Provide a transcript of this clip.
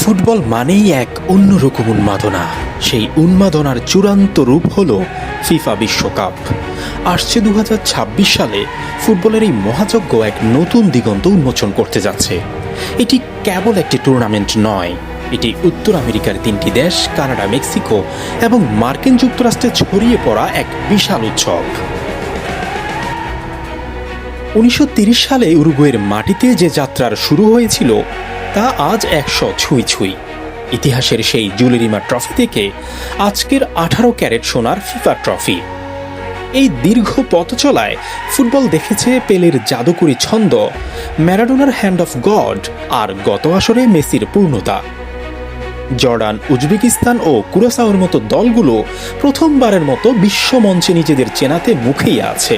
Football মানেই এক অন্যরকম উন্মাদনা। সেই উন্মাদনার চূড়ান্ত রূপ হল ফিফা বিশ্বকাপ। আসছে 2026 সালে ফুটবলের এই মহাযজ্ঞ এক নতুন দিগন্ত উন্মোচন করতে যাচ্ছে। এটি কেবল একটি টুর্নামেন্ট নয়, এটি উত্তর আমেরিকার 3টি দেশ, কানাডা, মেক্সিকো এবং মার্কিন যুক্তরাষ্ট্রে ছড়িয়ে পড়া এক বিশাল উৎসব। 1930 সালে উরুগুয়ের মাটিতে যে যাত্রার শুরু হয়েছিল তা আজ 100 ছুঁই ছুঁই। ইতিহাসের সেই জুলেরিমা ট্রফি থেকে আজকের 18 ক্যারেট সোনার ফিফা ট্রফি। এই দীর্ঘ পথ চলায় ফুটবল দেখেছে পেলের জাদুকরী ছন্দ, ম্যারাডোনার হ্যান্ড অফ গড আর গত আসরে মেসির পূর্ণতা। জর্ডান, উজবেকিস্তান ও কুরাসাওয়ের মতো দলগুলো প্রথমবারের মতো বিশ্বমঞ্চে নিজেদের চেনাতে মুখেই আছে।